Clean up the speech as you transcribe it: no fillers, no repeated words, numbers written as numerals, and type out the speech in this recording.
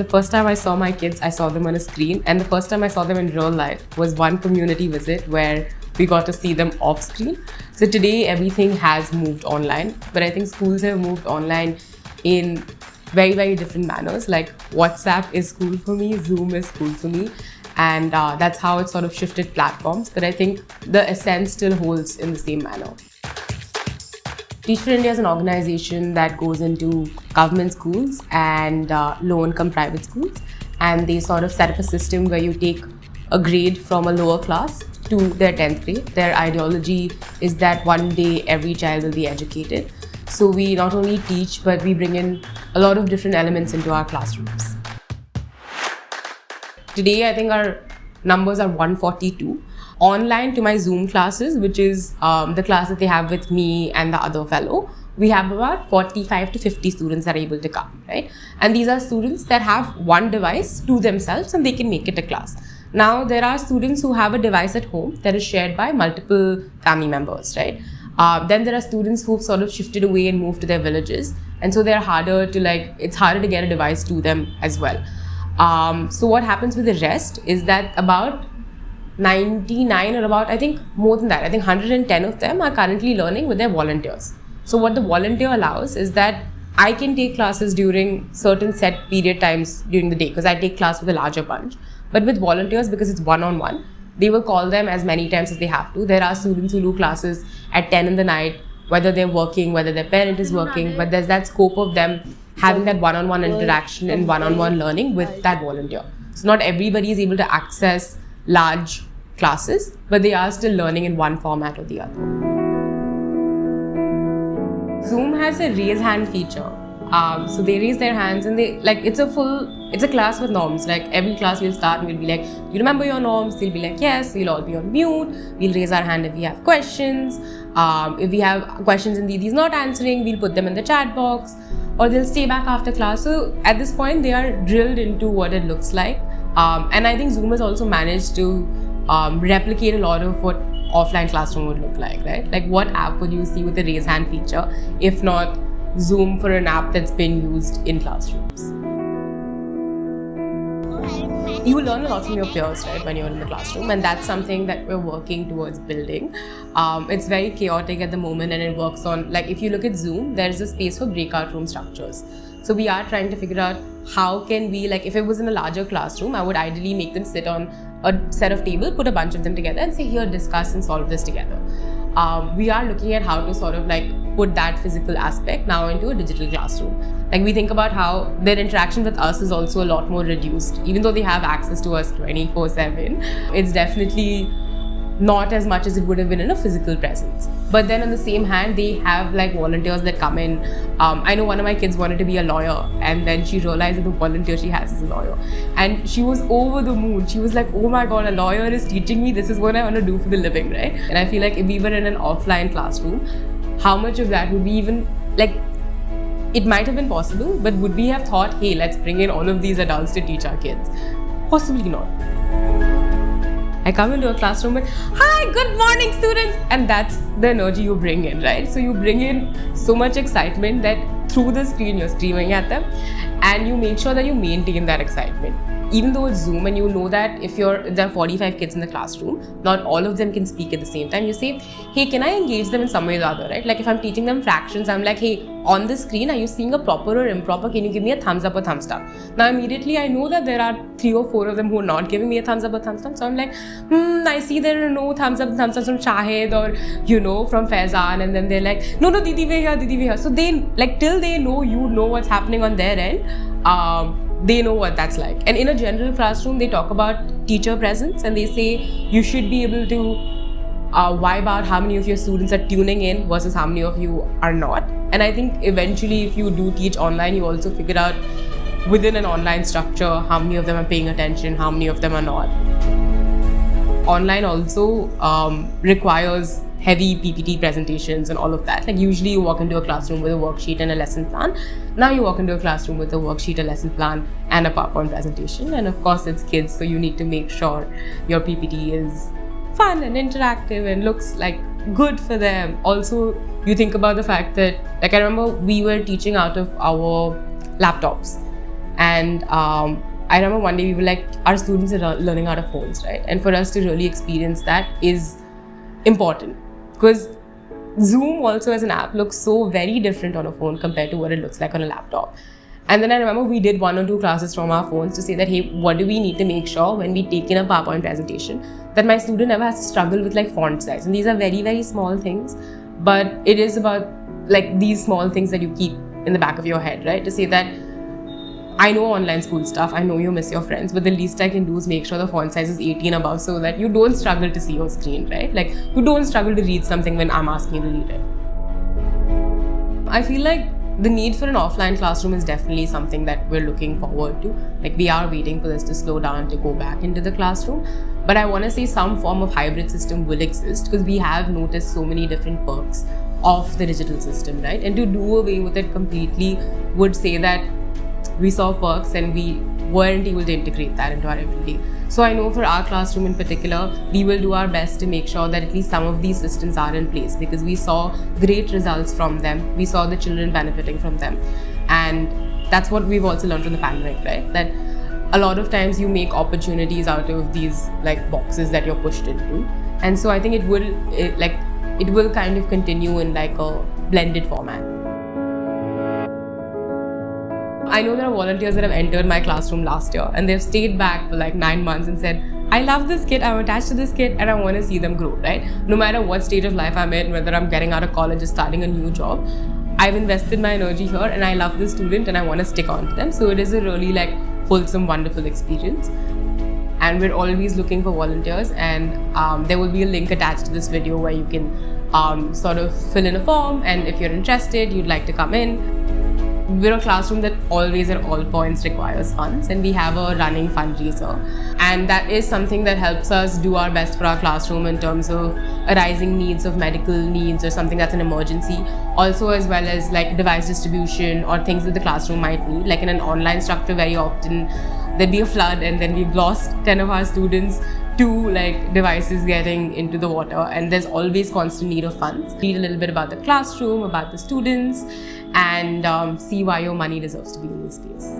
The first time I saw my kids, I saw them on a screen, and the first time I saw them in real life was one community visit where we got to see them off screen. So today everything has moved online, but I think schools have moved online in very, very different manners. Like WhatsApp is school for me, Zoom is school for me, and that's how it sort of shifted platforms. But I think the essence still holds in the same manner. Teach for India is an organization that goes into government schools and low-income private schools, and they sort of set up a system where you take a grade from a lower class to their 10th grade. Their ideology is that one day every child will be educated. So we not only teach, but we bring in a lot of different elements into our classrooms. Today, I think our numbers are 142. Online to my Zoom classes, which is the class that they have with me and the other fellow, we have about 45 to 50 students that are able to come, right? And these are students that have one device to themselves and they can make it a class. Now, there are students who have a device at home that is shared by multiple family members, right? Then there are students who've sort of shifted away and moved to their villages. And so they're harder to it's harder to get a device to them as well. So what happens with the rest is that about 99 or about, I think more than that, I think 110 of them are currently learning with their volunteers. So what the volunteer allows is that I can take classes during certain set period times during the day because I take class with a larger bunch. But with volunteers, because it's one-on-one, they will call them as many times as they have to. There are students who do classes at 10 in the night, whether they're working, whether their parent is working, but there's that scope of them having that one-on-one interaction and one-on-one learning with that volunteer. So not everybody is able to access large classes, but they are still learning in one format or the other. Zoom has a raise hand feature. So they raise their hands and they it's a class with norms. Like every class we'll start and we'll be like, do you remember your norms? They'll be like, yes. We'll all be on mute. We'll raise our hand if we have questions. If we have questions and Didi's not answering, we'll put them in the chat box, or they'll stay back after class. So at this point, they are drilled into what it looks like. And I think Zoom has also managed to replicate a lot of what offline classroom would look like, right? Like what app would you see with the raise hand feature, if not Zoom for an app that's been used in classrooms? You will learn a lot from your peers, right, when you're in the classroom, and that's something that we're working towards building. It's very chaotic at the moment, and it works on, if you look at Zoom, there's a space for breakout room structures. So we are trying to figure out how can we, if it was in a larger classroom, I would ideally make them sit on a set of tables, put a bunch of them together and say, here, discuss and solve this together. We are looking at how to sort of put that physical aspect now into a digital classroom. We think about how their interaction with us is also a lot more reduced. Even though they have access to us 24/7, it's definitely not as much as it would have been in a physical presence. But then on the same hand, they have volunteers that come in. I know one of my kids wanted to be a lawyer, and then she realized that the volunteer she has is a lawyer. And she was over the moon. She was like, oh my God, a lawyer is teaching me. This is what I want to do for the living, right? And I feel like if we were in an offline classroom, how much of that would we even, it might have been possible, but would we have thought, hey, let's bring in all of these adults to teach our kids? Possibly not. I come into a classroom with, hi, good morning, students. And that's the energy you bring in, right? So you bring in so much excitement that through the screen, you're screaming at them, and you make sure that you maintain that excitement. Even though it's Zoom and you know that if there are 45 kids in the classroom, not all of them can speak at the same time. You say, hey, can I engage them in some way or the other, right? If I'm teaching them fractions, I'm like, hey, on the screen, are you seeing a proper or improper? Can you give me a thumbs up or thumbs down? Now, immediately, I know that there are 3 or 4 of them who are not giving me a thumbs up or thumbs down. So I'm like, I see there are no thumbs up and thumbs downs from Shahid or, from Faizan. And then they're like, no, Didi, we're here, Didi, we're here. So they, till they know what's happening on their end, they know what that's like. And in a general classroom, they talk about teacher presence and they say you should be able to vibe out how many of your students are tuning in versus how many of you are not. And I think eventually if you do teach online, you also figure out within an online structure how many of them are paying attention, how many of them are not. Online also requires heavy PPT presentations and all of that. Usually you walk into a classroom with a worksheet and a lesson plan. Now you walk into a classroom with a worksheet, a lesson plan, and a PowerPoint presentation. And of course it's kids, so you need to make sure your PPT is fun and interactive and looks good for them. Also, you think about the fact that, I remember we were teaching out of our laptops. And I remember one day we were like, our students are learning out of phones, right? And for us to really experience that is important, because Zoom also as an app looks so very different on a phone compared to what it looks like on a laptop. And then I remember we did 1 or 2 classes from our phones to say that, hey, what do we need to make sure when we take in a PowerPoint presentation that my student never has to struggle with like font size. And these are very, very small things, but it is about like these small things that you keep in the back of your head, right? To say that I know online school stuff, I know you miss your friends, but the least I can do is make sure the font size is 18 above so that you don't struggle to see your screen, right? Like you don't struggle to read something when I'm asking you to read it. I feel like the need for an offline classroom is definitely something that we're looking forward to. Like we are waiting for this to slow down to go back into the classroom. But I want to say some form of hybrid system will exist, because we have noticed so many different perks of the digital system, right? And to do away with it completely would say that we saw perks and we weren't able to integrate that into our everyday. So I know for our classroom in particular, we will do our best to make sure that at least some of these systems are in place, because we saw great results from them. We saw the children benefiting from them. And that's what we've also learned from the pandemic, right? That a lot of times you make opportunities out of these like boxes that you're pushed into. And so I think it will kind of continue in like a blended format. I know there are volunteers that have entered my classroom last year and they've stayed back for like 9 months and said, I love this kid, I'm attached to this kid, and I want to see them grow, right? No matter what stage of life I'm in, whether I'm getting out of college or starting a new job, I've invested my energy here and I love this student and I want to stick on to them. So it is a really like wholesome, wonderful experience. And we're always looking for volunteers, and there will be a link attached to this video where you can sort of fill in a form, and if you're interested, you'd like to come in. We're a classroom that always at all points requires funds, and we have a running fundraiser, and that is something that helps us do our best for our classroom in terms of arising needs of medical needs or something that's an emergency, also as well as like device distribution or things that the classroom might need. Like in an online structure, very often there'd be a flood and then we've lost 10 of our students to like devices getting into the water, and there's always constant need of funds. Read a little bit about the classroom, about the students, and see why your money deserves to be in this space.